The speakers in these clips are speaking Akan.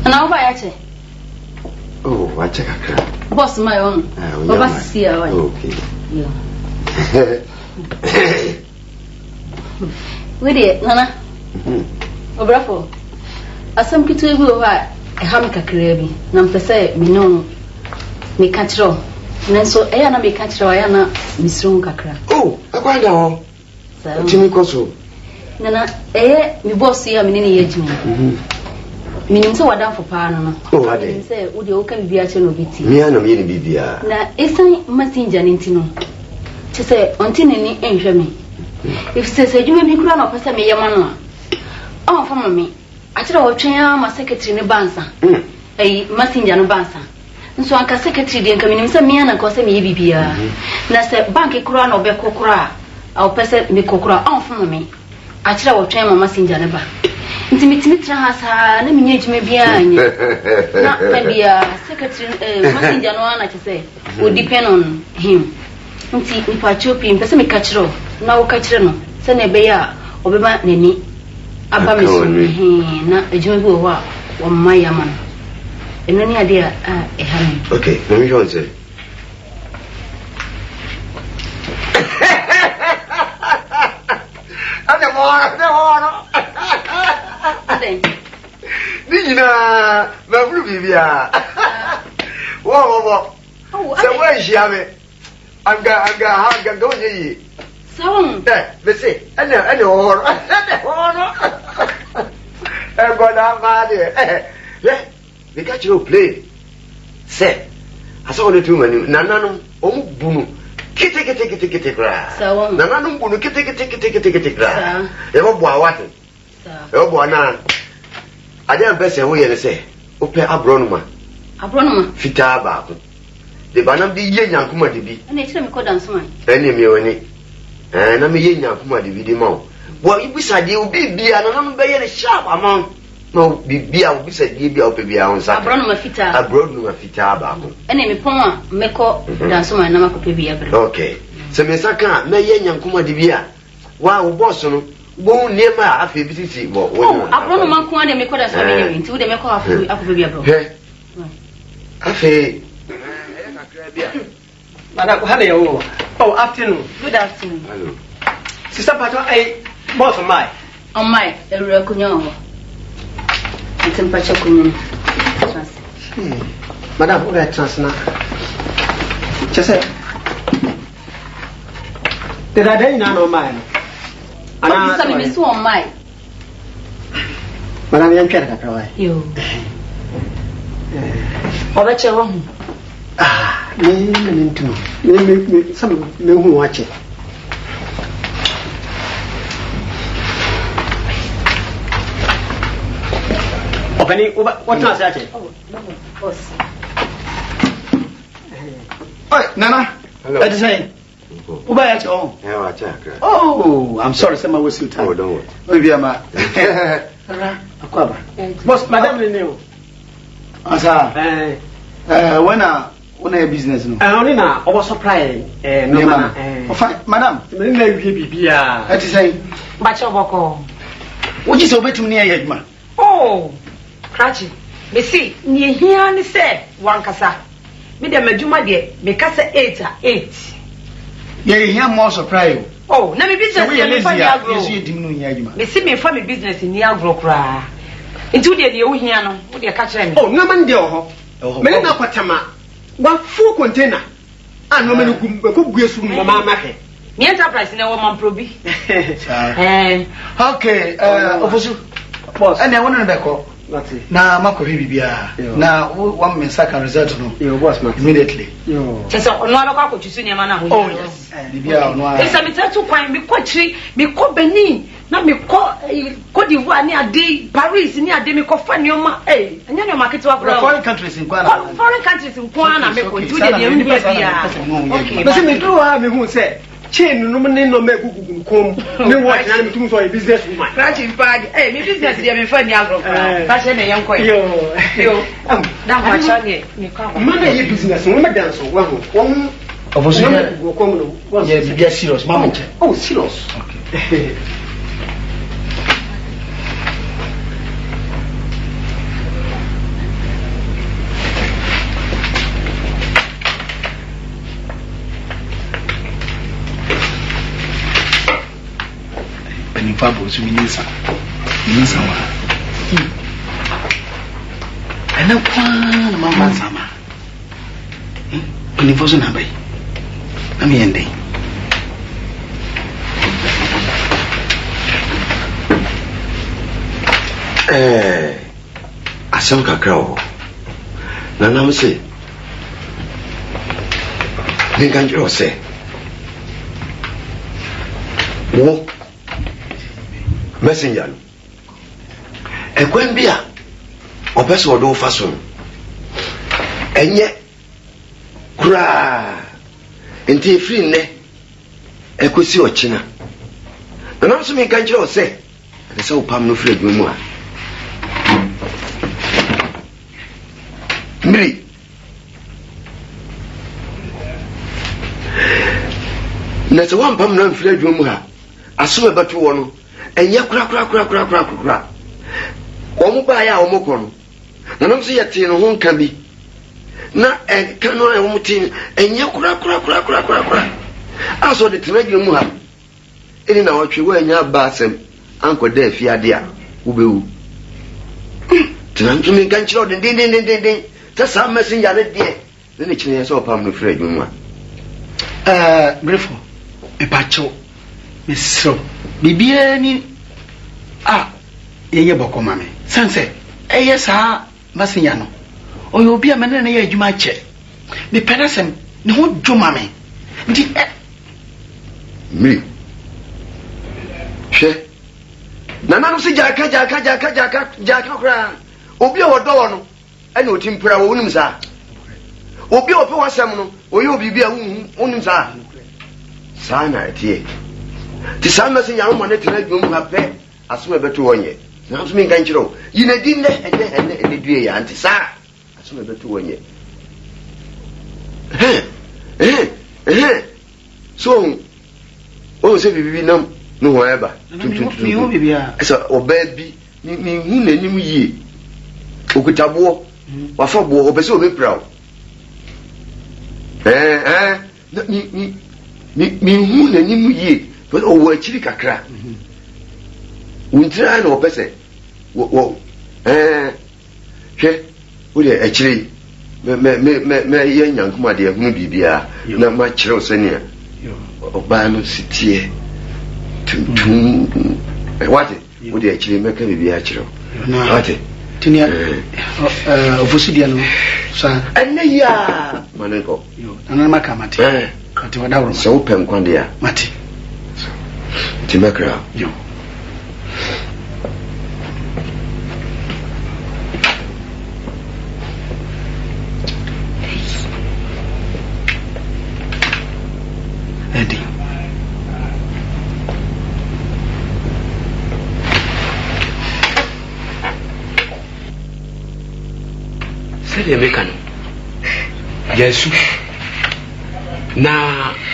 Now buy it. Oh, I check a Boss my own. Boss see okay. With it, Nana. Obrafo. Asam kitu ebu wa eham kakrebi. Na mpese me no me kachiro. Nanso eya na me kachiro ya na misrun kakra. Oh, akwanda ho. Timi koso. Nana me boss ya me ne yejimi. Minim se wadan fo pa no. Oh, ade. Se wo de o kan bibia che no biti. Me ana me ne bibia. Na esan messenger ni ntino. Che se onti ne ni enhwe me. If se juma mi kura na pesa me yema no. Oh, fa mami. Achira wo twen ma secretary ne bansa. Messenger no bansa. Nso anka secretary de nka minim se me ana ko se me bibia. Na se bank kura na obekọ kura. Aw pesa me kokura. Oh, fa mami. Achira wo twen ma messenger ne ba. Intimately trasa na minye jime bia anya na bia secretary messenger no ana chese would depend on him nti nipa chopi mpese me kachiro na wo kachiro no se na be ya obeba nani aba me so na ejime bi wo a wo maya man eno ni ade a ehame okay let me go and say Nina, my blue bibia. Whoa. So where is she? I'm going to eat. So, let's see. I know. I'm going to have yeah, we got you play. Say, I saw the 2 men. Nanano, bunu. Kitty grass. So, Nanano, bunu, kitty grass. They won't boil water. Oh, boy, now. I don't best say, say, Open Abronoma. Fita back. The banam be yen yankuma de be. And it's a code and swine. Any me, and I'm a yen yankuma de be more. Well, you beside you be and I'm very sharp amount. No, be out beside you up be on Abronoma fita. Abronoma fita back. Enemy Poma, Meko, dance my Namako Pibia. Okay. So, Miss Akan, me yen yankuma de be. Wow, Boston. Won't near my affair. Oh, Abronoma Quan de Mekoda family into the Meko of Pibia. Affair. Madam, hello. Oh, afternoon. Good afternoon. Hello. Sister Pato, both of my. On my, a recunyo. It's in Pachacuno. Madam, who got transna? Just say, did I then know mine? And I'm so on my. Madam, young cat, you. Or bet you wrong. Ah, me, some men who watch it. Opening, what was that? Oh, boss. Oh, Nana, hello. What is saying? Oh, I'm sorry, someone was too tired. Oh, don't worry. Maybe I'm a boss, Madam Renew. Asa, when I business no. Only now, I was surprised. No, Madam, that is saying, but your boko. What is over to me, Edma? Oh, Cratchy. Me see, near here and say, one cassa. Me the Majuma de, because 8. Yeah, hear more surprise. Oh, let me business in me see me from me business in Niagara cry. Into the Ohiano, what you're catching. Oh, no man, dear. Melina Patama. One full container. And no man who could go through Mamma. The enterprise in a woman proby. Okay, boss, and I want to back up. Now, Marco Hibia. Now, 1 minute second result. Your boss, immediately. Just another couple to see your man. Oh, yes. It's a meter to find me country, me call Benin, not me call Cote d'Ivoire near day, Paris near day, me call Fanyoma, eh, and your market to foreign countries in Guana. Foreign countries in Guana, make one to the University. But me do have me who said. Chain no man no make go come me watch na me too for a business woman crashing bag eh me business dey me find Niagara ba say na yan koy yo that much on me come man dey business no me dance one Osofo go come no yeah be serious mama oh serious okay fabo so minisa wa ana kwa na mama sama ni foso na bai ami ende asem kakra o na nam se ni kan jo se wo messenger no ekwan bia opeso do faso enye kura enti free ne ekosi ochina na nam so mi kan jo se ade se opam no free adwuma mu a miri na se wan pam na free adwuma mu ha asome beto wo no enye kura omo ba ya omo kono na nam se yete no ho nka bi na ka no e omo tin enye kura aso de tena adwuma mu ha eni na wotwe wo anya ba asem anko da afiade a wo bewu tena ntumi kan chiro den ta sa messenger ne de ne chine so pam no free adwuma brefo e pacho misro bibia ni yeye boko mame sanse eye sa messenger no oyo obi amene na ye adwuma che me penasem ne ho dwuma me ndi mi she nana no si jaka kura obi o do no ene otimpura wo unim sa obi o pe wasem no oyo obi a unim sa na tie ti sa messenger no mo ne tena dwum ha pe aso ebeto wonye na so mi kan kiro yina din ne ene due ya anti sa aso ebeto wonye so o se bibi nam no ho eba mi ho bibia esa oba bi mi hu nanim yie okutabo wafa bo obese obepra o na mi hu nanim yie but o wa chiri kakra untra na obese wo hwe wo de achiri me ye nyankuma de hunu bibia na ma kire o senia oba no sitie tum wate wo de achiri me ka bibia kire wate tinia ofusidia no sa anaya maneko yo anana makamati ati wadawro so pen kwande ya mati timekra yo Eddie sɛdeɛ meka no yɛasu na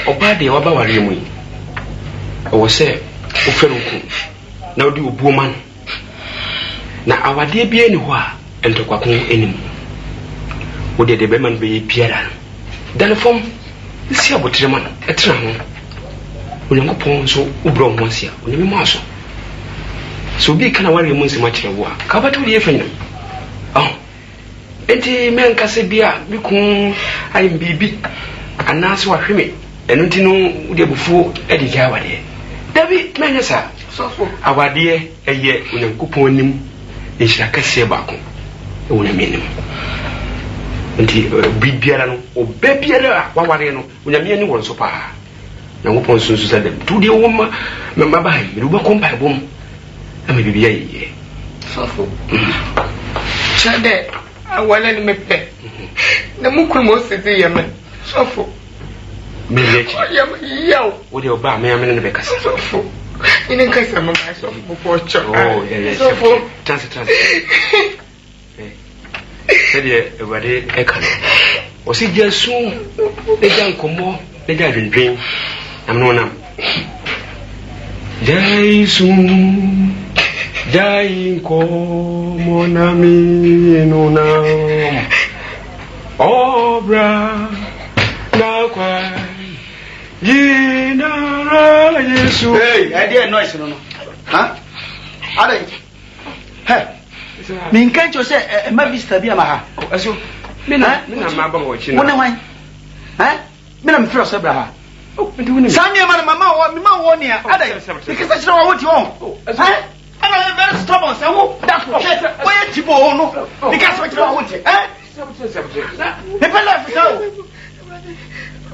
ɔbaa deɛ waba wareɛ mu yi ɛwɔ sɛ wofɛ no nko na wode obuo ma no na awadeɛ biara ni hɔ a ntɔkwako anim wode de bɛma no bɛyɛ biara no dane fam si abotere ma no ɛtena ho onyankopɔn nso wobrɛ ho asia onyame mu aso sɛ obi ka na wareɛ mu nsɛm akyerɛ wo a ka wobɛtɔ wode yɛfa nyinam enti menkase bia biku ayem bibi anaase wahwe me eno nti no wode abufuo adi gya awade dabi menye sa sofo awade eye onyankopɔn anim nhyira kase baako ewo na menim enti bibiara no oba biara waware no onyame ani won so pa nyankopɔn sunsu sa dem tu de wo ma ba hai me ruba kompa bom ama bibia ye sofo chade awala ni mepe na mukuru mo sisi yame sofo me lechi yaw wode oba me amene ne bekasa sofo ine kasa mama sofo ko cho sofo chance sede ebade ekano o si jesu e jan komo e jan dwendwen amno nam jesu jai komo nami nuna obra na kwa yinara yesu hey idea noise no Ha? Ade. Hey. Me nkan cho say ma vista bi ama ha. Aso. Me na ma ba wo chi na. Wona wan. Ha? Me na me fro so bra ha. Oh, me do ni. Sanya ma mama wo me ma wo ni a. Ade. Because chira wo ti won. Ha? Ana very stubborn say wo. That's what. Wo ye ti bo no. Because what chira wo ti. Eh? Me pela fi so.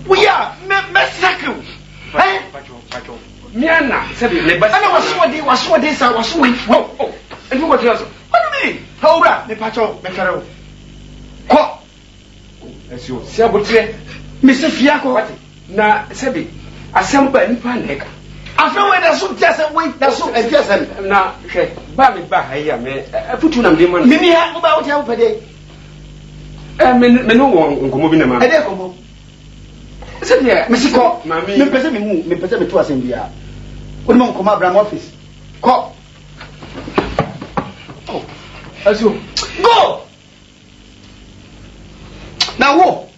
We are me saku. Eh? Pacho. Miana, sabi le basi. Ana waso de sa waso we. Oh. And you what you also? What do you mean? Ora, me pacho, me fere. Ko. Asio, se abotre. Me se fiako. Na sabi, asamba ni pa neka. After when that so just wait, that so just na hwe ba me ba ha ya me afutu na me man. Me ni ha ba wo ti ha pede. Me no won nkomo bi na ma. E de komo. Sabi ya, me si ko. Mami. Me pese me to asem bia. Wo mo nkomo Abraham office. Ko. Oh. Asio. Go. Now wo.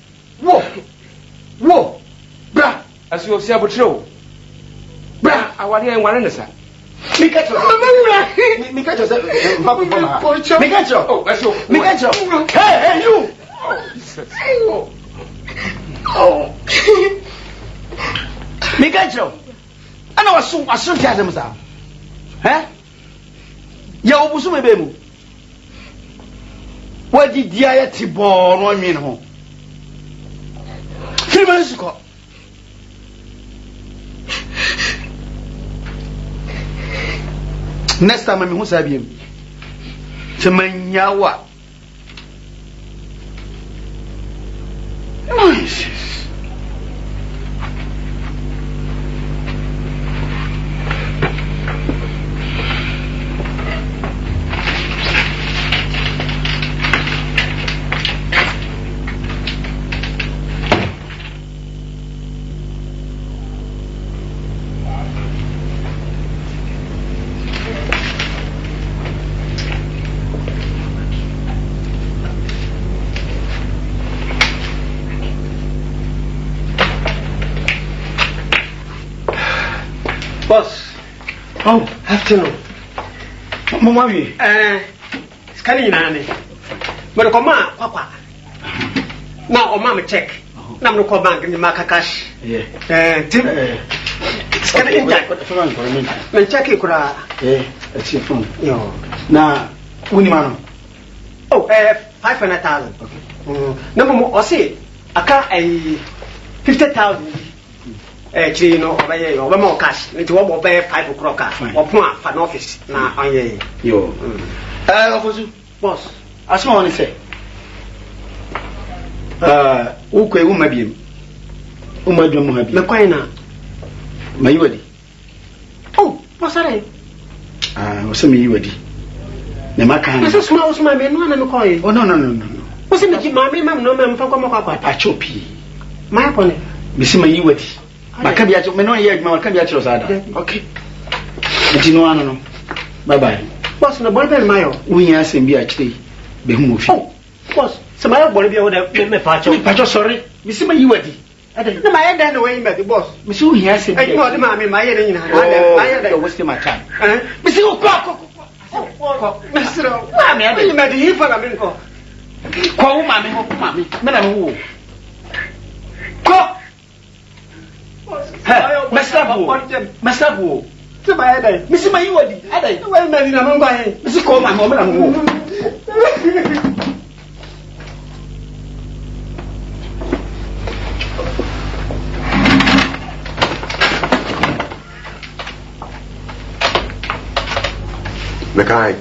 Bra. Asio se abotre o. Bra, awari en ware nesa. Me catch you. Me catch you. Papa bona. Me catch you. Oh, asio. Me catch you. Hey, you. Oh. Me catch you. Ana wasu ti azem sa. Eh? Ya obusu me be mu. Wadi dia ya ti bo no nwi ho. Firman suko. Next time me hu sabiem. Se manyawa. Nice. Boss. Oh, afternoon. Mama wi. Skani nani. But koma kwakwa. Na o ma me check. Na me ko bank ni maka cash. Yeah. Tim. Skani inja. Men check ikura. It's your phone. Yo. Na wuni mano. Oh, 500,000. Okay. Na mo o say aka 50,000. Actually, no, over more cash. Into what will pay 5 o'clock or point for an office. Now, I yo. Boss, as my one say. Ukwe umabim. Umadum habi. Maquina. Mayudi. Oh, what's that? Was a mayudi. Nemakan. This is small, my man, one and call you. Oh, no. What's it, mammy, ma'am, no, ma'am, from Comaka? I choppy. My pony. Miss Mayudi. Makabiacho, me no yet, my Makabiacho Sada. Okay. But you know, no. Bye bye. What's the boy, Mayo? We ask him be actually be moved. Oh, what's so my boy be able to me patch. Sorry, Miss Mayudi. I don't know my end anyway, met the boss. Miss who he has him. I know the mammy, my head in I wasting my time. Miss Cock. Mr. Mammy, I didn't matter here for a minute. Call mammy, Madame. Cock. Master Wu. To my head, Miss Mayudi. I don't know when I'm going. Mrs. Call my mother and woo. Makai.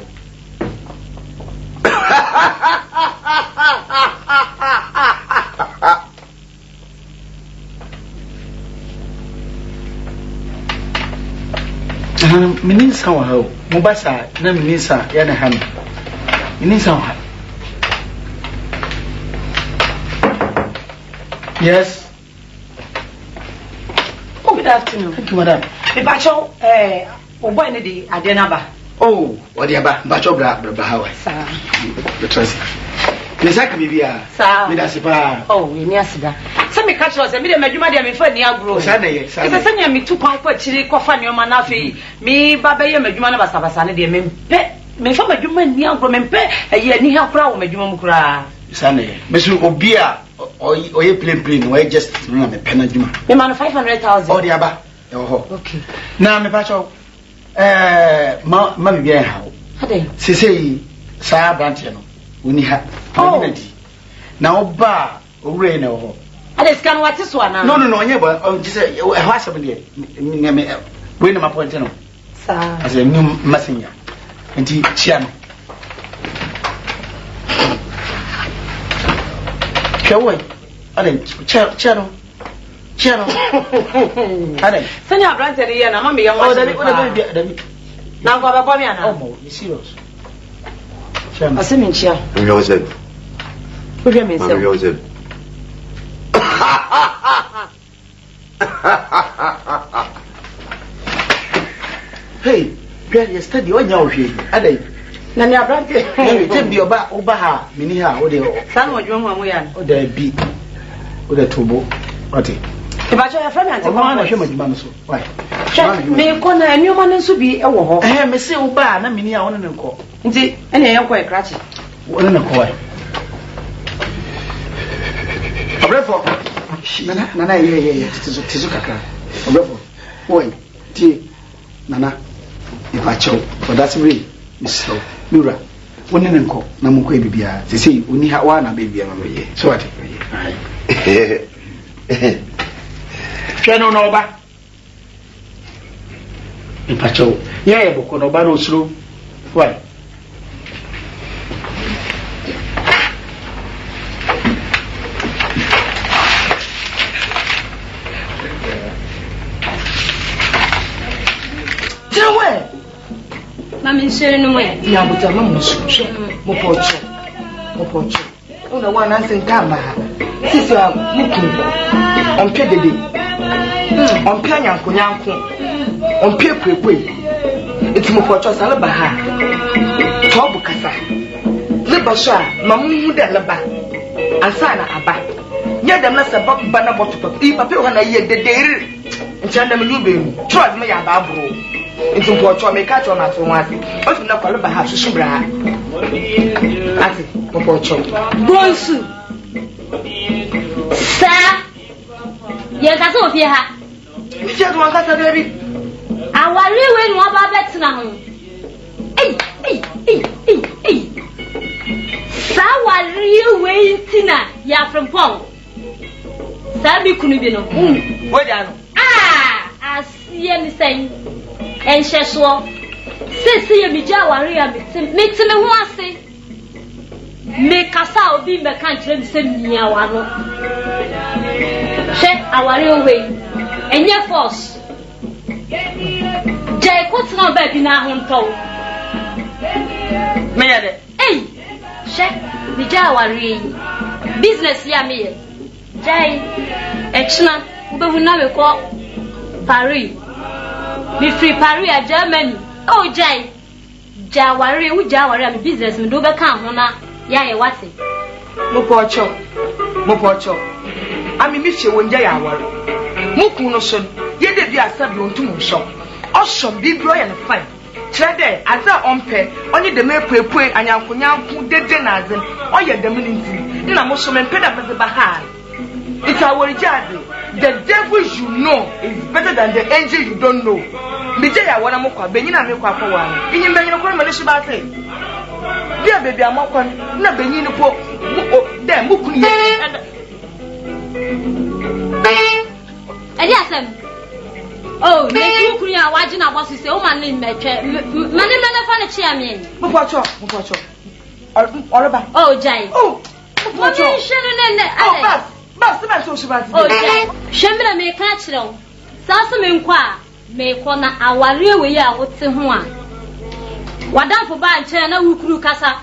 Meaning somehow, Mubasa, no Minisa, Yanaham. Meaning somehow. Yes. Oh, good afternoon. Thank you, madam. The Bacho, Obanidi, Adenaba. Oh, what the Abba, Bacho Brahawa. Sir. The trust. Miss Akabia, Sir. Midasipa. Oh, in Yasida. Some catch us, and me, my Juma, me for near grow. Sunday, it's a senior me 2 pounds for chili, coffee, your manafi. Me, Baba, my Juma, Basavasana, dear, me for my Juma, near Gromen Pay, a year near crowd, my Juma Mukra. Sunday, Monsieur Obia, or you plain, where just run a penajuma. The man 500,000. Oh, the Abba. Okay. Now, me pacho, Mammy, how? Say, Sir Brantiano, when he had community. Now, bar, rain or. I just can't watch this one. No, never. Oh, just a husband here. Win my point, sir. As a new messenger. And he, Chiano. Away. I didn't channel. I didn't. Send your brother here, and I'm young. Oh, now go up on me. Oh, you serious? I see me chair. Joseph. Look at me, sir. Joseph. Hey, you study on your head. I didn't. Nanya brother, tell me about Obaha, Miniha, or the son of your mother, or the beat, or the turbo. What? If I show a friend, I'm a human man. Why? May corner a new man to be a war. I am a say Oba, and Minia on and call. Indeed, and I am quite cratchy. One and a coy. A refor. Nana, Tizuka. A refor. Boy, tea, Nana, if I choke, for that's me. So, Lura, one and call, Namuque Bibia. They say, we need one baby. So what? Channel Nova. In Pacho, yeah, Boconobano slow. Why? Mammy, sharing away. Yeah, but I'm almost Mopocho. Oh, the one answering Kamba. Sister, looking on Peddy, on Panya Kunyanko, on Pepe. It's Mopocho Salabaha. Tobukasa. Libasha, Mamu de Laba, and Sana Abba. Yet the master Bob Banabot, if I feel when I hear the day, and Chandam Lubin, trust me about bro. Into what I make catch on at once. But not call by half to Subra. That's it, Mopocho. Bonsu. Sir, yes, I saw you. You just want to baby. I want you when one back now. Hey. Sawa real way Tina, ya from Pong. Sabi Kunibino. What down? I see anything. And she saw, Sissy and Mijawari, make me want to say, make us out be my country, send me our check our real way, and your force. Jay, what's not baby now on toe? May hey, check Mijawari business, yammy. Jay, Exna, but we never call Paris. Me free Paris a Germany. Oh, Jay. Jawari, who Jawari, I'm business, me do be come, Hona. Ya, what's it? Mopocho. I mean, Miss you one day hour. Mukuno son, ye de be a sub on to shop. Awesome, big boy and fine. Trade, as I unpair, only the mere pray and Yankunyanku, dead denazin, or your dominant. Namosom and Peda Bahar. It's our jaddy. The devil you know is better than the angel you don't know. Mijaya wana mokwa benyina mekwa kwa wana. Inyi benyina kwa malishi bate. Dia baby amokwa na benyina po dem mukuni. Edi asem. Oh, make mukuni awaji na boss say o man ni metwe. Mane fa na chia me. Mopocho. Oroba. Oh, Jai. Oh. Mopocho. Oh, Bas, so she bad. Oh, Jai. Shembra me ka kire. Saso me nkwa me ko na aware we ya wote ho a. Wadanfo ba nche na wukuru kasa.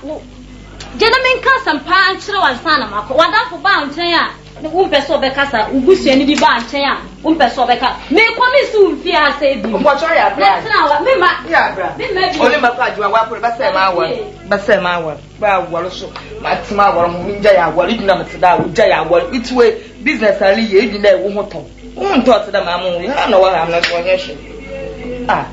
Jena me nka sampa kire wansa na mako. Wadanfo ba nche a umpeso be kasa, ubusu ani bi ba nche a umpeso be ka. Me ko mi su mfi ase bi. Mopocho ya bra. Me ma. Ya bra. Me ma bi. Ole makwa jiwa wa pore ba se ma wa. Ba walo so. Ma tima wa mo nja ya wa. Iduna mtida wa ja ya wa. Itwe business ali ye di na wo hoton won to ate da ma mo ha na wa ha na so nya hye ah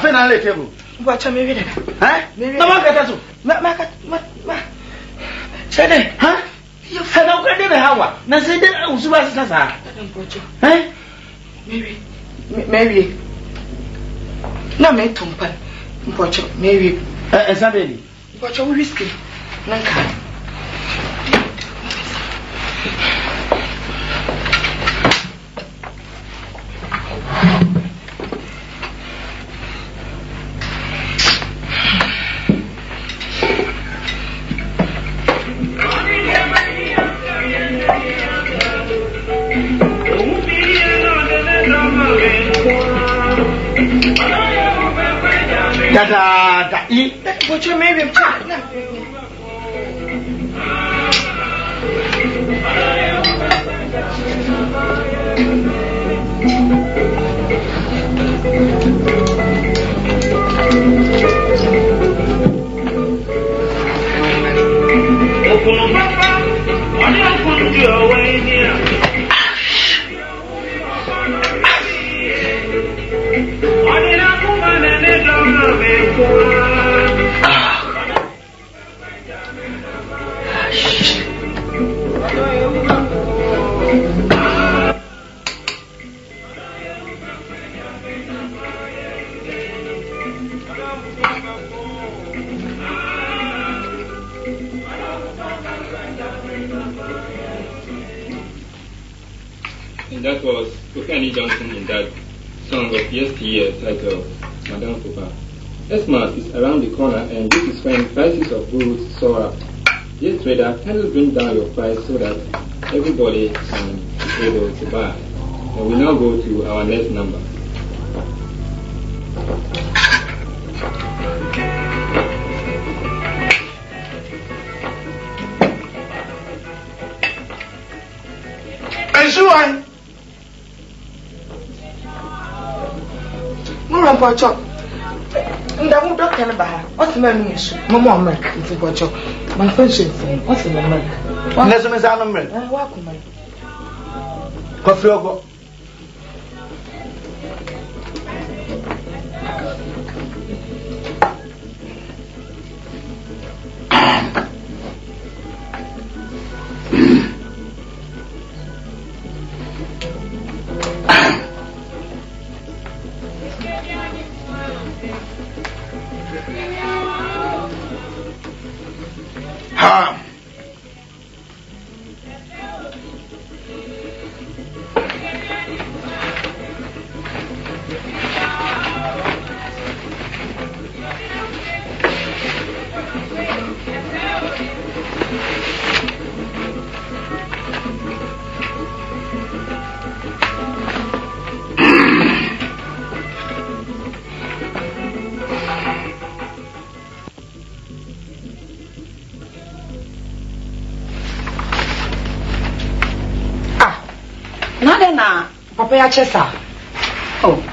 na le table wacha me vida na makata so ma sede ha you fena ko de be hawa na se de usuba sasa maybe na me tumpa mpocho maybe sabeli mpocho whisky nanka da I what you maybe And that was Okani Johnson in that song of yesteryear titled Madame Fupa. Xmas is around the corner and this is when prices of goods soar up. Dear trader, can you bring down your price so that everybody can be able to buy? And we now go to our next number. Mpocho ndawu doctor na ba what's my name is mama milk it's Mpocho my pension what's my milk nezo me za no mre wa kuma kofi ogo Papa ya chesa. Oh,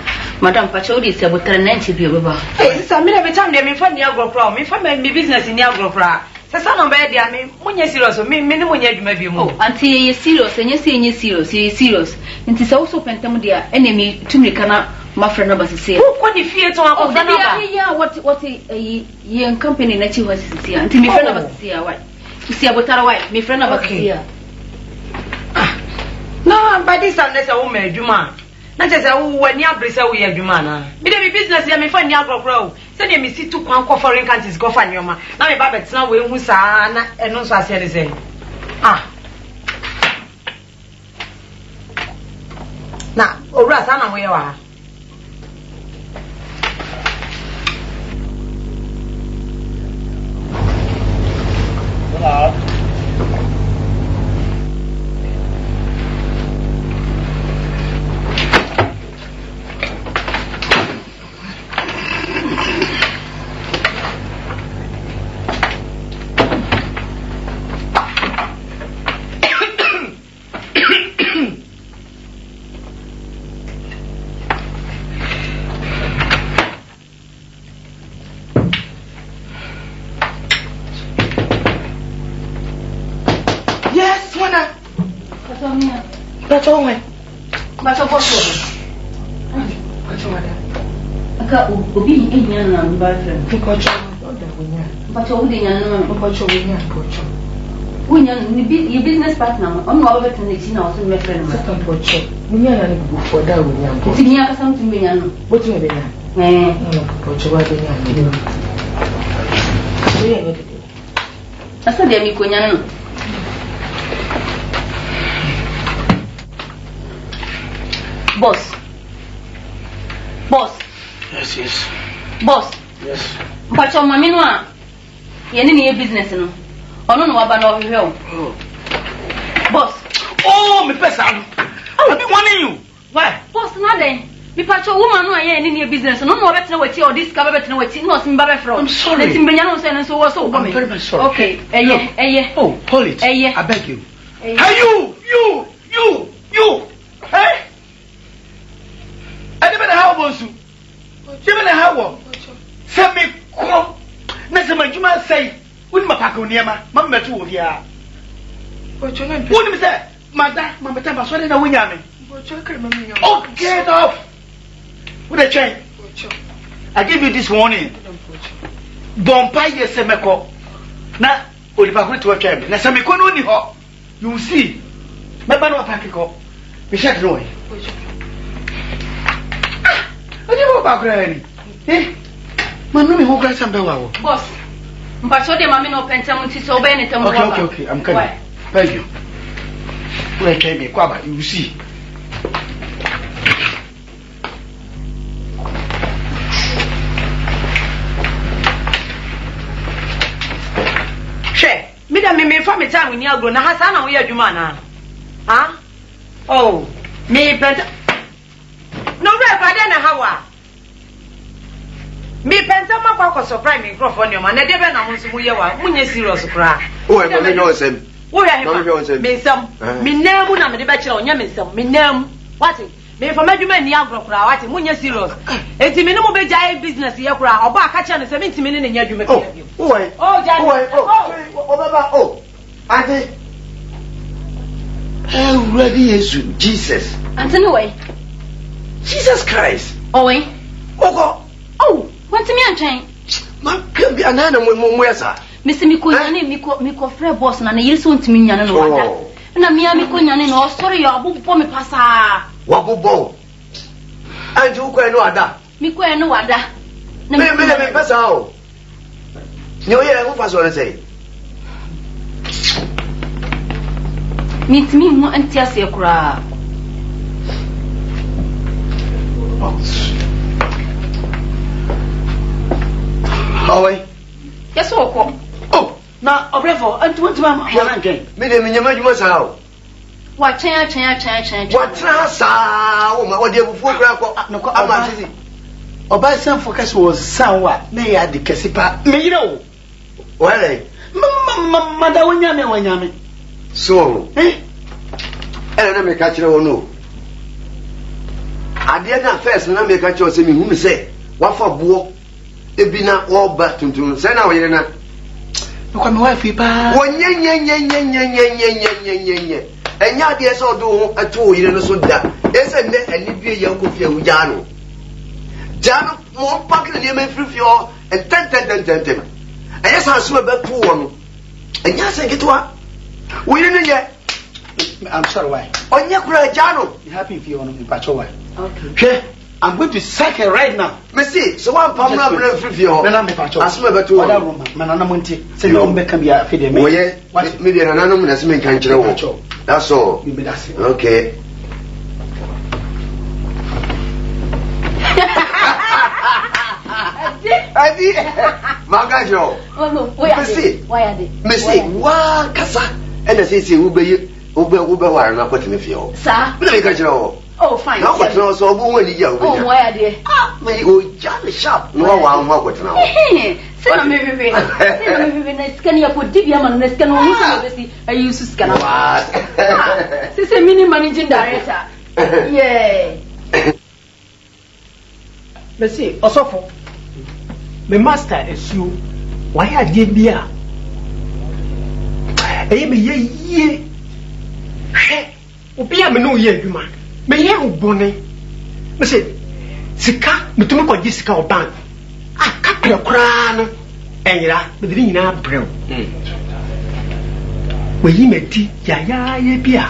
madam pacho di se botre 90 bi baba. Eh, sister, me na be time dey me fa ni agropra, me fa me business ni agropra. Sasa no be dia me munye serious, me ni munye adwuma bi mu. Oh, anti ye serious, enye serious, ye serious. Nti se wo so pentem dia enemy tumi kana mafra na basese. Who ko di fie to akofra na ba? Yeah, what ye company na chi wasisi ya. Nti me friend na basese ya why? Usi abotara why? Me friend na basese ya. No, but this and this a woman adwuma. Na chese wo wani abrese wo ye adwuma na. Me dey business ya me fa ni agropra o. Se dey me si tu kwan ko foreign countries go fa nyoma. Na me ba betena we hu saa na eno so ase dey na owura sa na wo ye wa. Swana. That's all right. But of course, Aka Obi in Yan boyfriend. But only when your business partner, on what in the China or some friend. For that, we are something. What do you mean? I said, Demi. Boss. Yes. Boss. Yes. But your mammy, you need a business. No, no, about no. Boss. Oh, my person. I've been wanting you. Why? Boss, nothing. Because your woman, no, I need a business. No more better what you discover better what you know. I'm sorry. Let him be and so was so. I'm very much sorry. Okay. Oh, hold it. I beg you. Hey, you. Hey. I never how was you. Even how send me call. Nesama Juma say, wouldn't my pack on Yama, Mamma two here. Wouldn't me say, Mother, Mamma Tama, so I don't win. Oh, get off. What a change. I give you this warning. Bompire Semeko. Now, Oliver to a camp. Nasamiko no ho. You see. Mabano Pakico. We shall know it. I don't know about Granny. Eh? My mommy who got some below. Boss, but so the mammy no pentamenti so Benetton. Okay, I'm coming. Thank you. Where came me, Quaba, you see. She, me from the time when you are going to Hassan, we are Jumana. Huh? Oh, me pent. No, I don't know how. Me pentama kwa surprise me microphone yo man. Na debe na mo nso ye wa. Munye serious kra. Oh, I don't know them. Wo ya he. Me sam. Me nam na me de be kire onya me sam. Me nam. What? Me for madwuma ni agro kra. What? Munye serious. Enti me no mo be jai business ye kra. Oba aka kire no se me ntimi ne nya adwuma kra. Oh, Jani. Oh, baba. Oh. Ante. Ready Jesus. Anthony way. Jesus Christ. Oh, way. Oh. What's me and chain? Ma can be another mwesa. Mr. Miko Fred boss na yiri so ntimi nya no wada. Na me amiko nya no sorry yo abubo me pasa. Wabubo. Anji ukwe no ada. Miko e no wada. Na me pasa o. Ni oye e fa so le say. Mitimi mu antiase kura. Away. Yes, oh, now, Obrefo, and 20 again. Madam, you must how. What change? What trasa? What do you before crack? No, I'm busy. Or by some focus was somewhat, may I the Cassipa, may you know. Well, Mother, when yammy. So, eh? And let me catch you or no. I did not first, and I make a choice in whom say, what for book? Ebina all back to send out here now. Look at my wife, pa. One yen. And ya dear so do a 2 years so that. Yes, and then and be a young Jano. Jano more packing the name free for and 10. And yes, I swim back to one. And yes, I get to her. We didn't yet. I'm sorry, why? On your cry, Jano. You happy if you want to patch away? Okay. I'm going to sack her right now. Messi, so I'm not free for you. I swim back to other room. Mananamonti, say no make be a feed. What maybe an anonymous man can't you? That's all. Okay. I did. Magajo. Oh no, why are they? Messi, what Casa? And the city will be why I'm not putting the field. Sir, oh, fine. Now, what's also when you go? Oh, why are they? May you go jolly sharp. No one what now. Say, maybe scan your put Dibiam and the scan on I used to scan. What? This is a mini managing director. Yay. Let's see, Osofo. My master is you. Why I did beer? I am a ye. Obi a me no ye adwuma. Me ye obone. Me say sika metumi ko sika o bank. Aka kra no enyira me de nyina brew. We yi meti ya ye bia.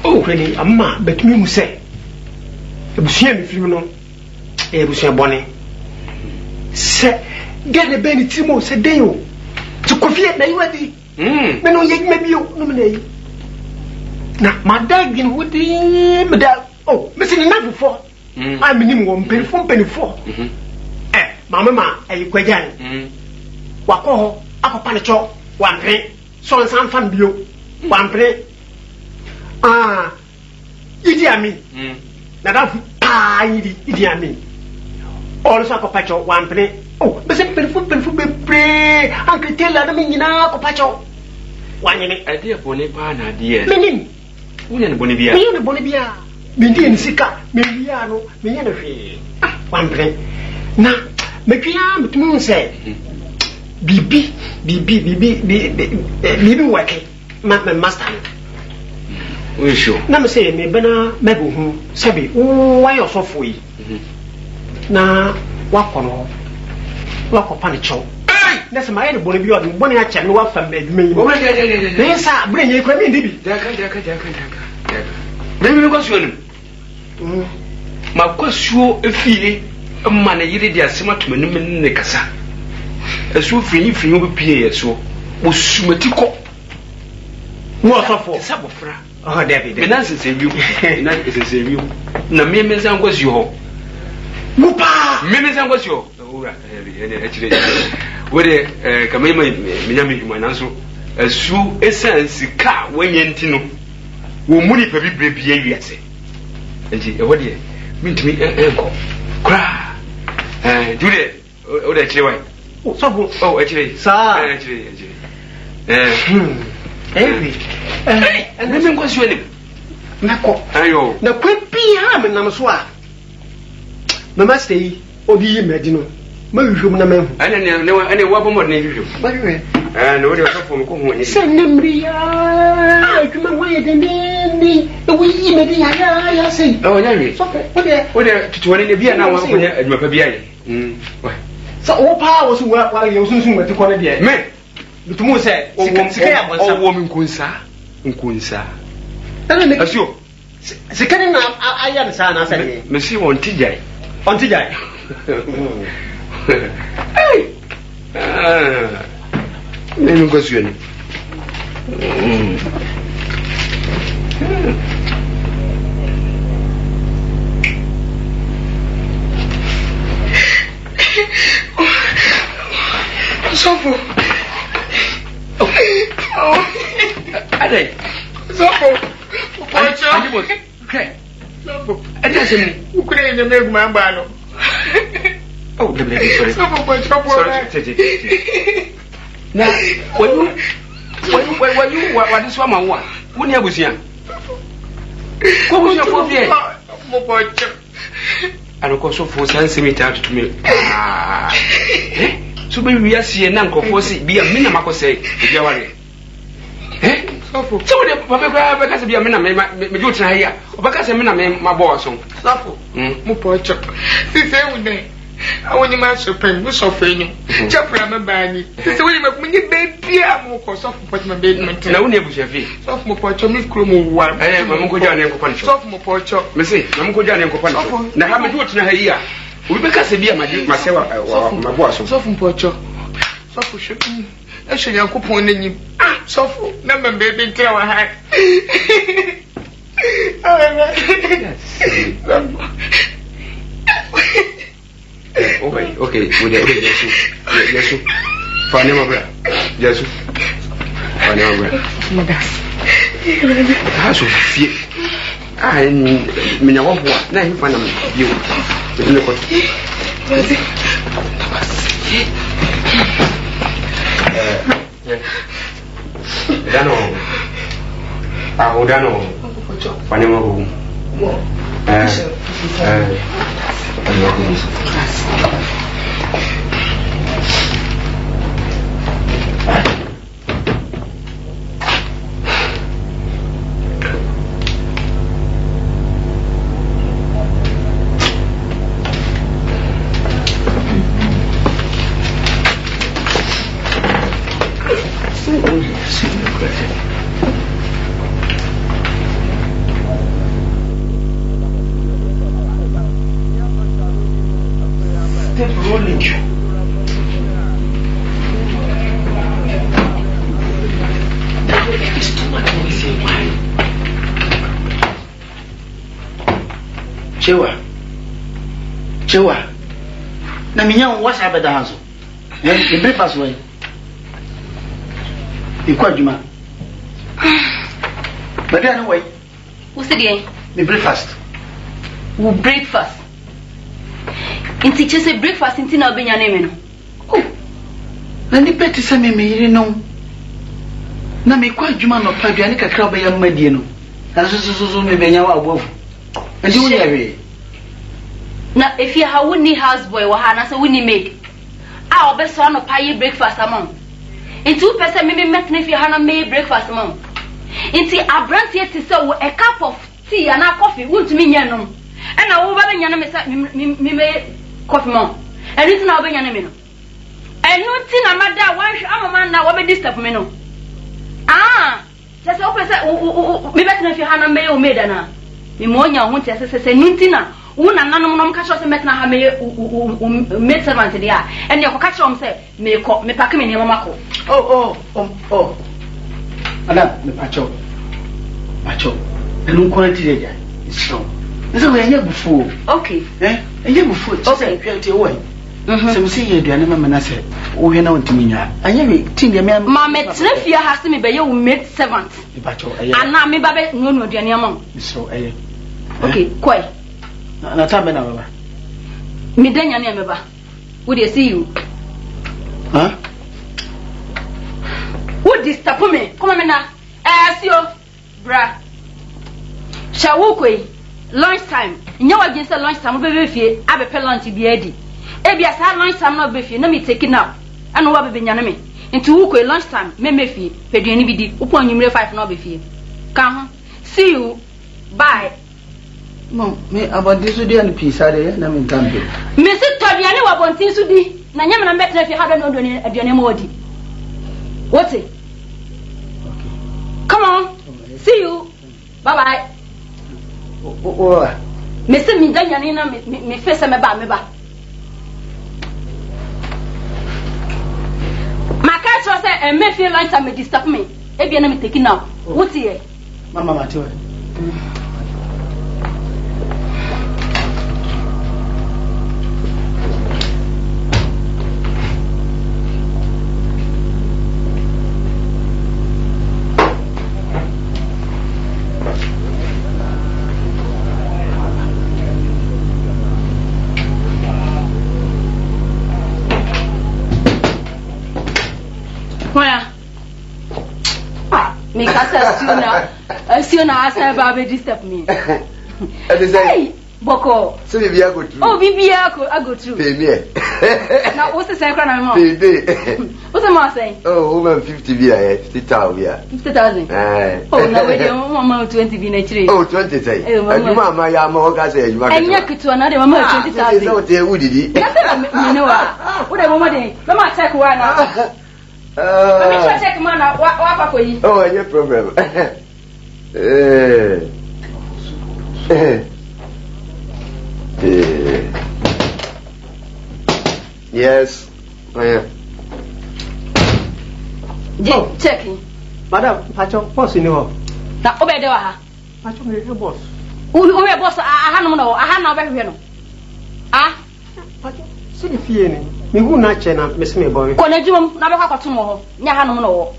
Oh, kwani amma betumi mu say. Ebusia me film no. Ebusia bone. Se get the benefit mo se den o. To kofie na yiwadi. Me no ye me bio no me na yi. Na madagin wudi me da oh me se na before. I minim wo penifo. Mama kwagyan. Wako ho akọpa ne cho wampre so nsan fan bio wampre Idi Amin na da pa Idi Amin also akọpa cho wampre oh be se penifo be pre uncle tell na me nyina akọpa cho wanyene ade bone pa na ade menim wunya ne bone bia me ndi nsika me bia no me nya na hwe wampre na metwia metumi se bibi wake ma master we sure na me say me bena mebo hu sabi wa yo Osofo yi na wakono wakopa ne chow na se ma ye ne bone bi o de bone a che no wa fam adwuma yi na sa bre nye kwa mi ndi bi daka me ko suo nim ma ko suo efie ma na yiri dia sema to manim ne kasa esu firi obi pie yeso osumati ko wo Osofo sabofra David me na sesebiu na me menzan kwasi ho mupa me menzan kwasi ho ora ene achire wore kamema menyame huma nanso esu essence ka wanyenti no wo muri pa bibre bia wiase enti e wode mintimi enko kra Jude ode achire wai Osofo achire sa achire and me nkwasi wani nako ayo na kwapia me nam so a mama stay obi yi medino ma hwehwem na mahu ane wa bomo na hwehwem ba hwehwe no ode Osofo ko hu ni se nemri ya adwuma waye de ni we yi medi ya sei nyame Osofo ode tutuwane ne bia na wa ko nya adwuma pa bia ye so o pa wo so wa ye sunsun mati ko ne de me bitumu se sika ya bonsa o wo mi nkunsa asio sika ni na aya ne sa na sa ni me si won tijai ne nkwasi ni Osofo. Ade. Osofo. Ocho. Okay. Osofo. Ade asem. Ukure nye megu mamba no. Oh, sorry. Osofo Ocho. Sorry. Na, when you what is one wa? Woni abusia. Ko busia fo fie. Mo Ocho. Anoko so fo sanse me ta to me. So be we asie na nkofo si bia me na makosai bia ware Osofo so de papa kwa be kase bia me na me jo tena hia obaka se me na me mabo so Osofo mo Ocho si se unde awoni ma so pen mo so fe nyu chapra me bani si se woni makum ni be bia mo ko Osofo Ocho ma be no na woni abusia fi Osofo mo Ocho mi kro mo wa mama ko ja ne nkofo ncho Osofo mo Ocho me se mama ko ja ne nkofo ncho na ha me jo tena hia we kase bia masewa mabo so Osofo Ocho Osofo hwe ehwe yakopon n'enyim Osofo na mbembe bi ntia wa ha Okay, we dey Yesu. Fane mabra. Yesu. Fane mabra. Modas. Ha so fie. Minya wo boa na hin fana yo. Ne ko. Dano. Fane mabra. Chewa. Na minya what's up the house. The breakfast way. You quite juma. But anyway. What's the day? The breakfast. Wo breakfast. Inti chese breakfast inti na obenya name no. Oh. Na ni peti se me yire no. Na me kwa adwuma no pa aduane kakra obeya mmadie no. Na so me benya wa abofu. Ndi wo yawe. Na if you ha woni houseboy wa ha na se woni maid. Ah obeso no pa ye breakfast among. Inti wo pese me metna if you ha na me breakfast among. Inti abrantie ti se wo a cup of tea and a coffee won't me nya no. And I over the me coffee mom. And it's now being enemy. And no tin a mother, why should I'm a man now? What be disturb me no? Ah, just open me better if you had a mail made an Mimonia won't say Nuntina, one and none of catch us met na me made servant there. And your catch on say, me pack him in your mamako. Oh. Anna, me pacho. And quality there is strong. So we are before. Okay. Eh? And you before. Okay. Purity away. Some say you do an say, oh, you know, to me. I never think the man. Mamma, if you have me by you made servant. And now me baby, no, dear mom. So, okay, quite. Not time now. Me then, your name, would you see you? Huh? Would disturb me? Come on now. Ask you, bra. Shall we? Lunchtime. You are just a lunchtime. Be fie. I be lunch be ready. Ebia sa lunchtime no be fie. No me take it now. Anu wa be nyane me. Into wo lunchtime. Me fie. Peduani bi di. Upo anwumre 5 no be fie. Ka ho. See you. Bye. No, me about this day and peace are na me tambe. Me se toduane wa bontin so di. Na nyame na betre fie ha do no aduane ma odi. What it? Okay. Come on. See you. Bye. Me se mi danya ni na me face me ba. My cat say and me feel like me disturb me. E bia na me take now. What here? Mama Matiwe. Me kasa still na asa ba be disturb me. Hey, Boko. So Bibia go through. Oh, Bibia I go through. Pay me. Now what's the second na mo? Pay. What's the man saying? Oh, woman 50 bia, 50,000 bia. 50,000. Oh, now we mama 20 bi na chire. Oh, 20 say. Aduma ma ya ma o ka say aduma. Enya kitu na de mama 20,000. So te wudidi. Me know wa. Wo de mama de. Mama check wa na. Let me try check man wa for you. Oh, any problem. Yes. Oh yeah. Checking. Madam, pacho boss ni ho. Na obede wa ha. Pacho me boss. We boss aha no no, aha na obehwe no. Ah? Pacho, si di fie ni. Me hu na che na me se me boy. Ko na djumam na be kwa kwato no ho. Nya ha no no wo.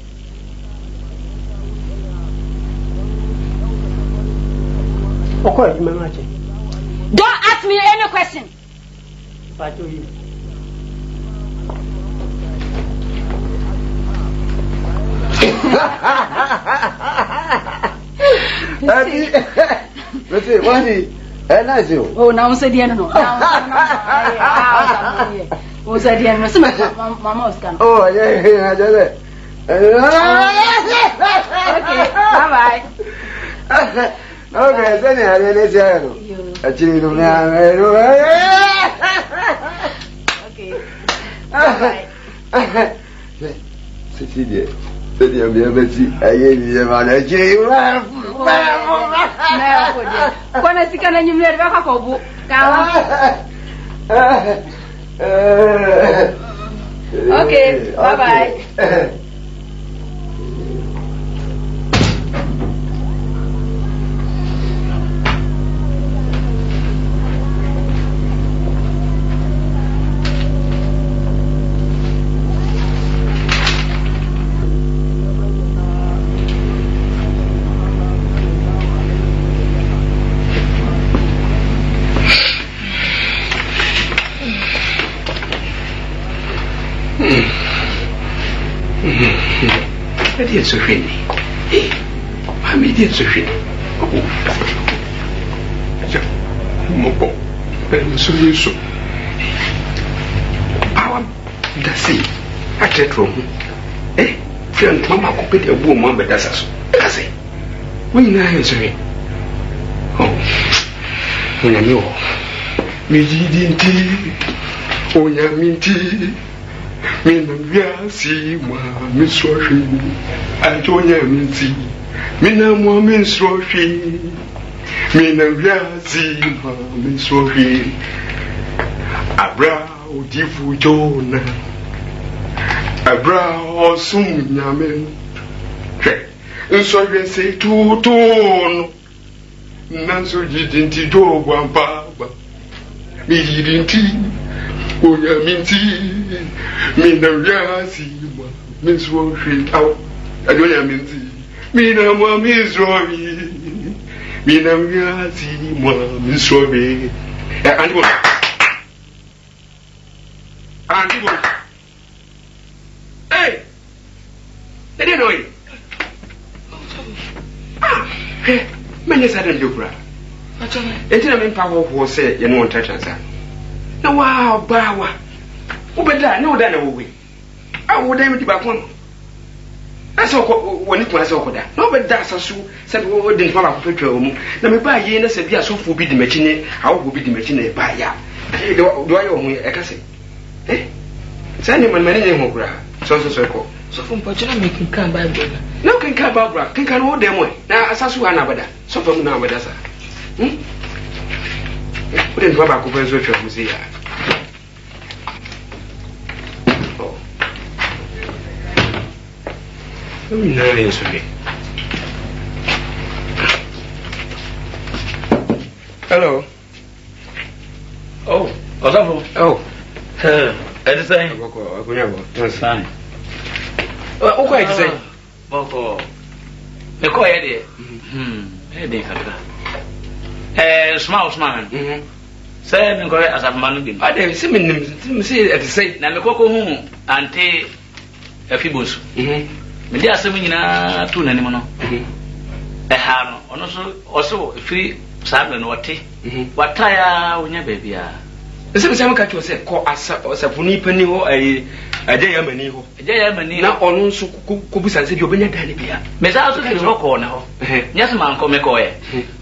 Oko e me na che. Don't ask me any question. Pacho yi. What's it? Nice you. Oh, now say the no. What's the end? Mama was coming. Oh, yeah, okay, bye. Okay, then I didn't say actually, okay. Bye. Cecilia. Seria minha mãe, aí minha mãe, quando esse cara nem me vai com a cobu, calma. Okay, bye. did so fini. Mami did so fini. Mopo, ben so yeso. Power da si. I tell you. Friend, Mama could put a woman but that's us. I say. We know sorry. Oh, when I know. Me didn't oh, ya minty. Me no see, Miss Roshi. I told ya minty. Me no more Miss Roshi. Me no see, Miss Roshi. A brow, diffu Jonah. A brow, soon, yamen. So you say two tone. Nanso didn't do one papa. Me didn't oh, ya minty. Me no yasi, Miss Roshi. Out. I don't ya minty. Me no more Miss Roshi. Me no yasi, Miss Roshi. Auntie, hey, they didn't know it. Hey, many sudden you cry. It's not in power who say you won't touch us. No, wow, bow. Who better know that away? I would aim to back one. That's all when it was over that. No, but that's a shoe, said we didn't follow a picture. Now, me buy ye and said, yes, so be the machine. How will be the machine buy ya? Do I owe me a cassie? Eh? Send him a man in Mogra. So circle. So from Pachana making come by brother. No can come by brother. Can hold them way. Now, as I saw another. So from now with us. Put in Baba Cooper's which was here. Oh. Nice for me. Hello. Oh, Osofo. Oh. Anything? That's fine. What quite say? Boko. The coy idea. Small man. Say, I'm going as a man. I didn't see me at the same. Now, the cocoa home and take a fibus. Maybe I say, you know, two anymore. A ham, also free salmon or tea. What tire when your baby are? The same catch was a call as a funny penny or a Jayamani. Now, on so could be said you're being a daddy beer. Miss also is rock on now. Yes, man, come a coy.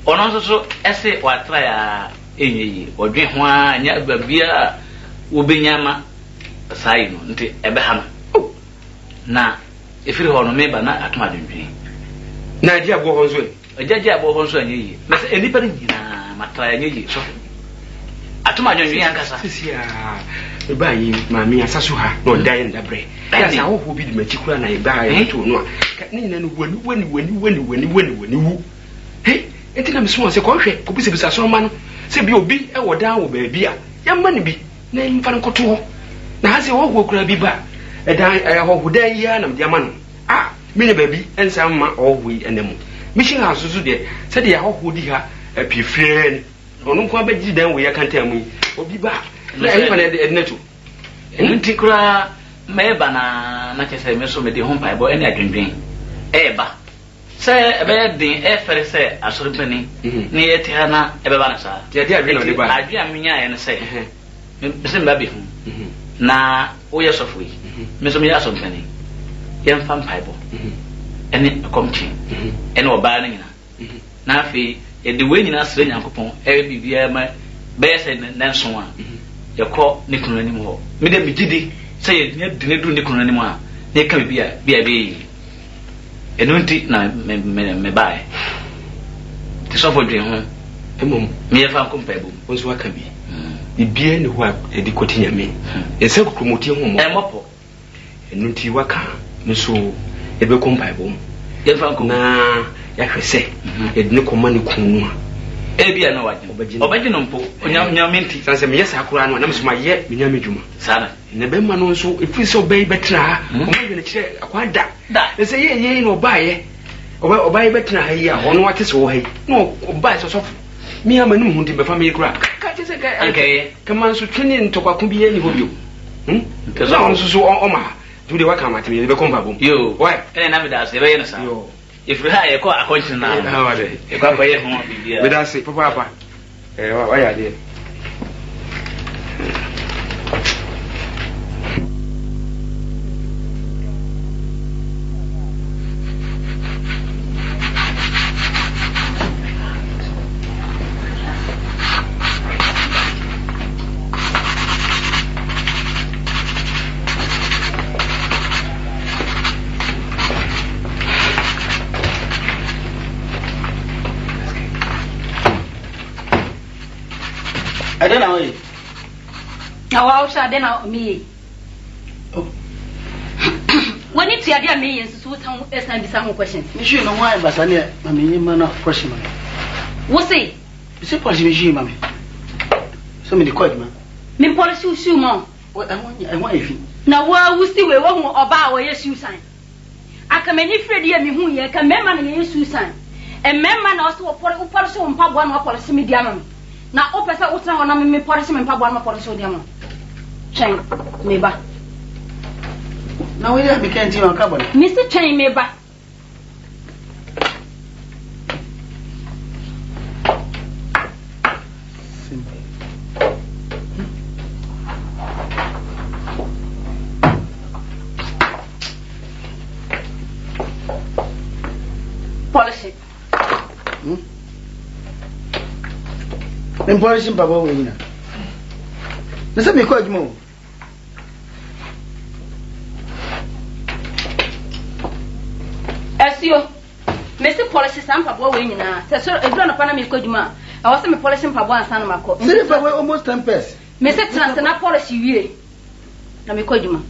On also essay or try or drink wine, yet beer will be yama side until Abraham. Now, if you hold me, but not at my dream. Nadia Bohon's way. A judge about Honso and ye. Must anybody my try ye so. Atuma jonwi ankasa eba yi mami asaso ha no die in the bread that's how who be the machikura na eba yi to no ni na no wani wu hey etina me so se ko hwe ko bise bisa so ma no se bi obi e wodan wo ba bi a ya ma ne bi na mfa nkoto ho na ha se wo kura bi ba edan ho hodan yi na me dia ma no me ne ba bi ensa ma ho yi enemu mission asusu de se de ya ho hodi ha apifre onu kwa beji dan we yakanta mu obi ba na e fa na e neto enti kura meba na kese me so me de ho pai bo ene adwendwen e ba se e be din e fere se asoripani ni e ti hana e be ba na sa ti ade adwen no de ba adwen amenya e ne se me se mba bi hu na o ye sofo yi me so me ya asoripani ye mfa pai bo ene komchi ene oba na nyina na afi the way you are saying, Yankopon, every year, my best and Nanson one. Your call Nicola anymore. Madame Giddy say it didn't do Nicola anymore. They can be a baby. And don't take me buy. The software dream home. A mum, me have found comparable. Was what can be. The beer and what a decotina me. A self promoting home. I'm up. And Nunti Waka, no so a be comparable. You found na ya say it no command kunu e bia na waje obaje no mpo onyamenti sanse me yesa akura no na msuma ye menyame dwuma sana ne be ma no nso efi so be betra obaje na kire akwada e say ye no obaye obaye betra ha yi a hono wate so ha yi no obaye so me amanu hu ndi be fa me kura ka je se ka okay kama nso twene ntokwa ku bi ye ni hobio kezo nso so oma do the work I'm at me, the combo. You, why? And I'm that's the way you if you hire a car, a question now, how are they? A car by home, but I say, Papa, why are they? I don't know. Now, I'll share dinner me. When it's your dear me, and Susan is not some questions. Monsieur, no why, but I mean, man, question. What's it? It's a possible, mammy. So many quite, man. Me policy shoe, mom. What I want if you. Now, well, we still won't about yes, you sign. I can many Freddy and me who you can remember yes, you sign. And member also a policy on pub one policy medium. Now, open the ocean on me policy and pub one policy diamond. Chain, me back. Now we have become to your carbon. Mr. Chain, me back. Policy. Then policy, Papa, winner. Let's have me quite more. As you, Mr. Policy, some Papa winning now. So, if you're not Panama, I was a policy Papa and San Marco. If I were almost 10 pence. Mr. Transana policy, you. Now, me call you.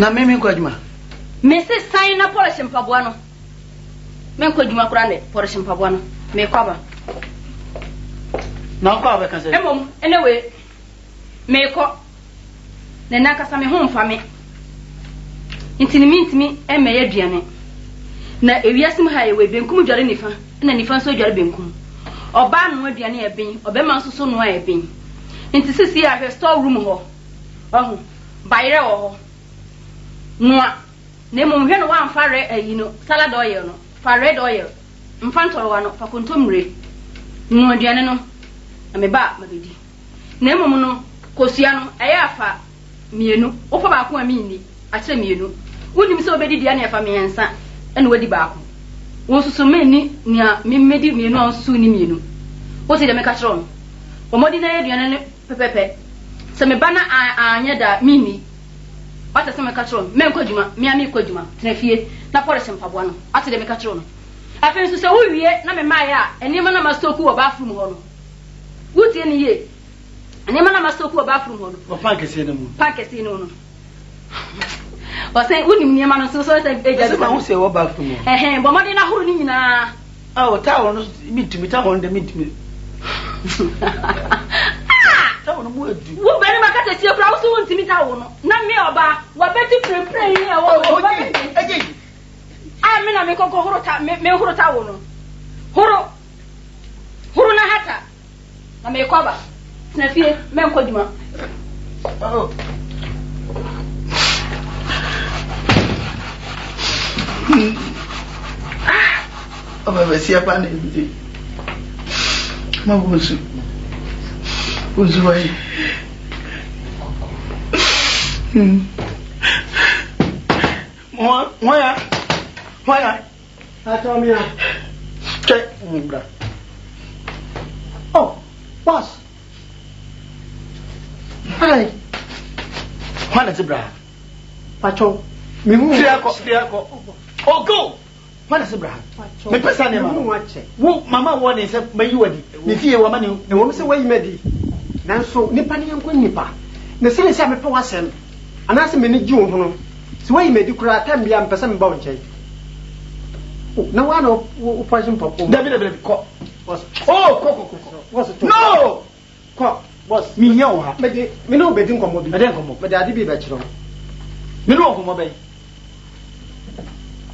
Now, Mammy Quadma. Mrs. Sign a policy Pabuano. Men could you make grande, policy Pabuano. May cover. Now, cover can say, anyway, may call. The Nakasami home for me. Intimate me and may Diane. Na ewiasem highway benkum dware nifa na nifa so dware benkum oba no aduane ebin obema so so no ebin nti sisi a store room ho ohu bayre ho noa na mum hwe no wa amfare ayino salad oil no fa red oil mfantoro wa no fa kontomre no aduane no na me ba mabedi na mum no kosua no eya afa mienu ofa ba ko amini a kire mienu wonim se obedi dia na afa miensa and wadi back. Once so many near me medi me no soon in you. What is the mecatron? Or modina pepe. Some banner I near that mini. What is the mecatron? Men Kojuma, Miami Kojuma, Tenefie, Napolis and Pabuano, after the mecatron. I feel to say, oh, yeah, Name Maya, and Yamana Mastoku a bathroom hall. Good in ye. And Yamana Mastoku a bathroom hall. Or Pankasino. Or say, wouldn't you man so say, I say, what back to me? Eh, but Madina Hurina. Oh, town, meet to me, town, the meet me. Town would. Who very much at your house won't meet town. Not me or bar, what better pray here. Again, I mean, I make a horota, me horota. Horo Huruna Hata. I may cover. Sneffy, men Kodima. Oh. Oh, I see a pan. My was away. Why? I told me. Oh, boss. Hi. What is it, bra? Pacho. Me oh, go! What is Abraham? My person, Mamma wanted to say, you would. If you were money, the woman say, why you made it. Now, so Nippani and Quinipa. The same Sammy Powasem, and ask me, June. So, why you made you cry 10 young person bounty? No one of Poison Pop. Was was it? No! Was me, no, me no betting come, but I did be better. Me no come obey.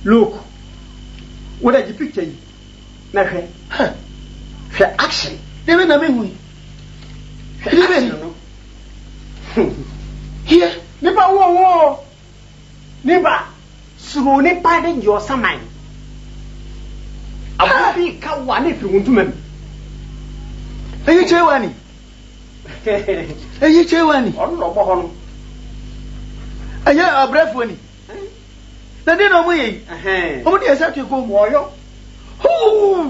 Look, what are the picture? Nothing. For action. They were not me. Here, never war. Niba, Suroni pardon your saman. I will be one if you want to me. Are you Chewani? Are you Chewani? Oh, I hear a breath winning. The dinner way. Oh, yes, I can go warrior. Oh,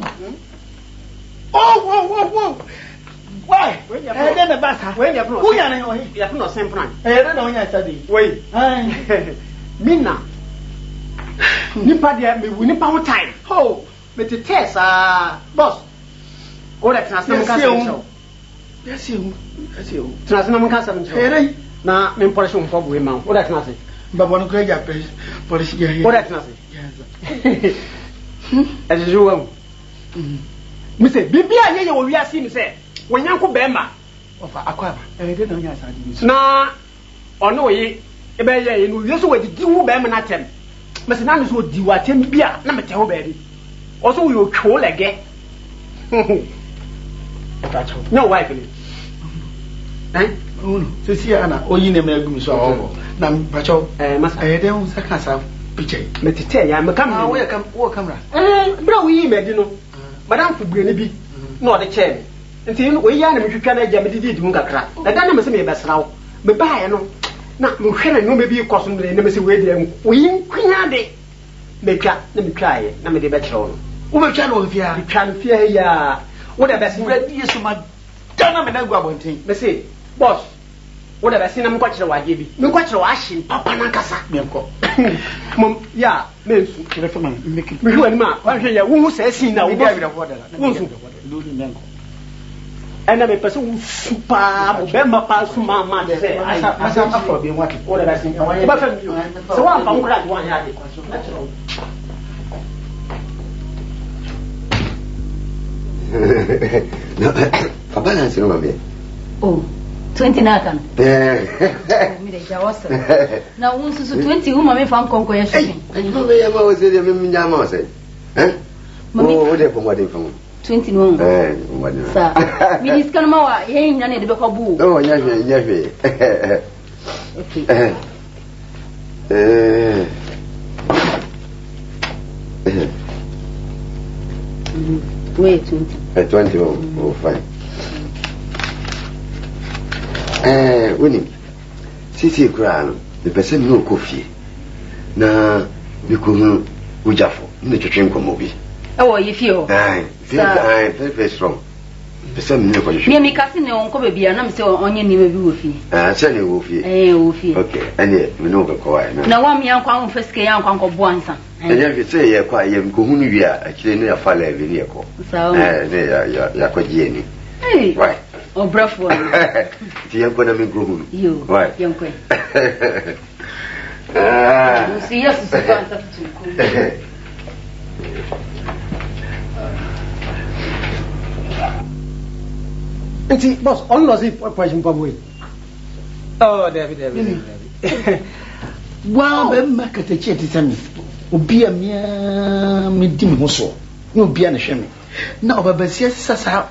why? When you're then a bath, when you're not same plan. I don't know when I study. Wait, Mina. Nipa dia me wini pa time. Oh, me te test boss. Go that transfer can yes you. Transfer can say. Na me polish on for we man. Go that transfer. But one crazy polish here. Go that transfer. Yes. As you me say bibia nye wo wiase me say wonyanko bema ofa akwaba de na onya asade na ono yi e be ye no yeso wadi diwu bema na tem me say na no so diwu atem bia na mete ho be di oso wo two lege no wife ni no se si ana oyi ne magum so awo na bacho masa de ho saka sa picture me tete ya me kam wo camera bra wo yi me di no madam fubrene bi na ode che nti no we ya na metwetwa na agya medidi di mu kakra na da na me se me besrawo me baaye no na me hwere no me bi koso no na me se we de we nkwanya de metwa na metwa ye na me de be kyerɛw no wo metwa no ofia metwa no fia ya wo da bese we di yesu ma dana me na gwa bonten me se boss wo da bese na me kwakyerɛ wa bi me kwakyerɛ wa ahye papa na nkasa me nkɔ mom ya me nsu telephone man me hwe ani ma wa hwe ya wo hu sa sin na wo ga wi da ho da wo nsu do ni menko ana me pese wo super mo be ma pa su ma ma de se asa afro bi nwati wo da bese ba fa mi so wa fa nkura de wa ya de no fa balance no mabie oh 20 na Akan mi de jawasa na unsu 20 uma me fa nkonko ya shopping no me ya ma o se de me nya ma o se o de po ngode fa 20 no ngode sa mi diskan ma wa ye nya ne de be ko bu oh nya hwe okay wait 20 oh fine winning sisi kura no the person no coffee na biko ujafo ni twetwe nkomo bi wo ye fie o very strong person no ko je mi kasi ne onko be bia na me se onye ni ma bi wo fie se ne wo fie wo fie okay ane me no ko wa na wa mi ankwa ho feske ya ankwa nko bo ansa anya fi se ye kwa ye ko hunu wi a akire ne ya fala e bi ne ko ne ya ko jieni right oh bravo ti yanko na mi grohunu yo right yanko si yesu se kwanta futuku nti boss on lo si question pa boy oh David wa be makata che ti sami obi a mia me di me ho so no obi a ne hwe me na obabasia sasa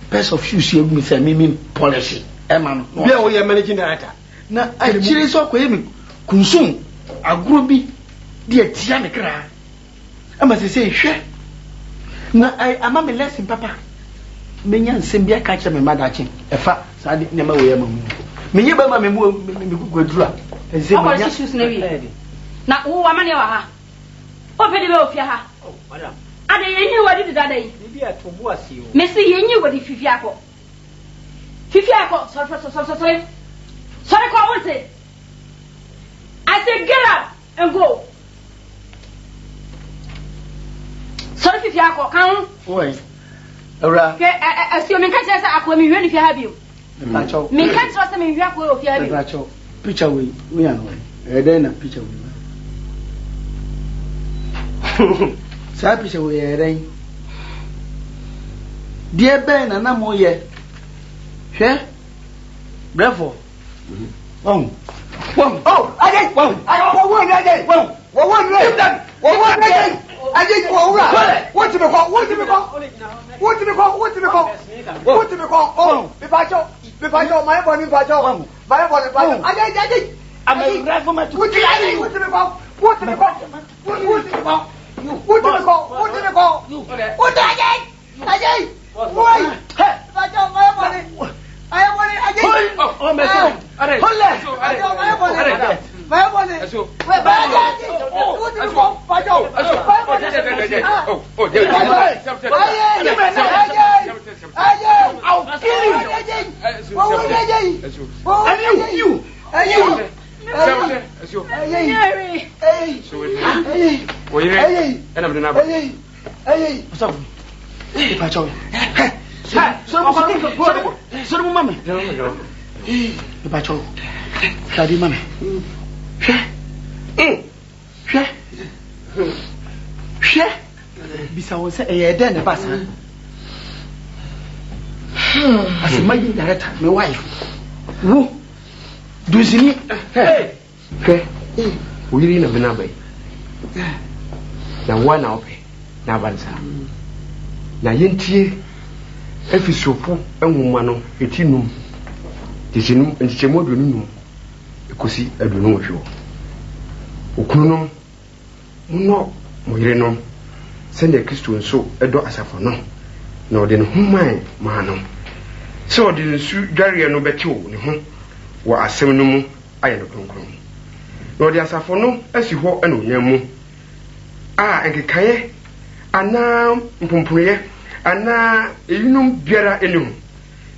pair of shoes you me say me polish ema no bia wo ye managing director na akire so akoye me kunsum agro bi de atia me kra ama se hwe na ai ama me lesson papa menya nsem bia ka kire me madachi efa sa de nyama wo ye mamu menye ba ma me gwadura eze menya shoes na wi na wo wa mane wa ha o pe de be ofia ha oh madam ade yenyi wadi de dada yi bibia to bo asi o mesi yenyi wadi fifi akọ sorry ko wote I say get up and go sorry fifi akọ kan oi ora ke asio men ka chese akọ mi hwe ni fi ha bio men ka chese me hwe akọ o fi ha bio picture we ya no then na picture we sa picture we eren die ben na mo ye hwe bravo oh ajay wo ajay wo ajay ajay ko ura what to me oh be bajo my body ajay I'm a bravo ma to What did it go? What did it go? What did it go? What did it go? What did it go? Dadzie! Why? I don't have money. I have money. Dadzie! Oh, my son. I don't have money. My money. So, what did it go? I don't. I'll kill you. What you? Bisa won say e dey ne pass as a managing director my wife wo dozini wiri na bina bai na wana ope na bansa na yentie efisopo enwuma no etinum tisinum ntichemo donunum ekosi adunu ohwo okunu no moyire no sende Kristo nso edo asafo no na ode ne human ma no so ode nsu dware no betewo ne ho wo asem no mu aye no kronkron na ode asafo no asi ho na onyam mu enkekaye ana mpompoye ana eyinum biara enu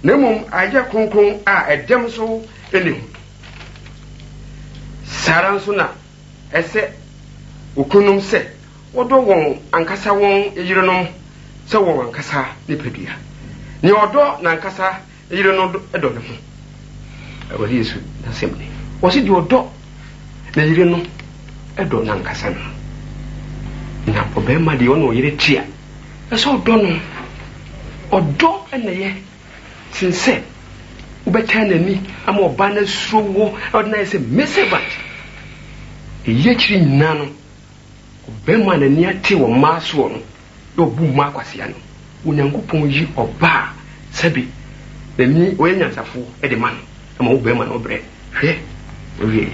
na mom aye kronkron edem so enu saran so na ese okunum se wodo won ankasa won eyirenom se won ankasa ne pedua ni odo na ankasa eyire no edo ne ho awali Yesu na semne wo se di odo na eyire no edo na ankasa no na obema di ono yire tia ese odo no odo eneye sinse ubeta nani ama oba na surowo odna ese mesebat eyechiri nyina no obema nani ate wo maso no do bu ma kwasia no onyankopon yi oba sabi nani oyenyansafo e de man ama obema no bre hwe owie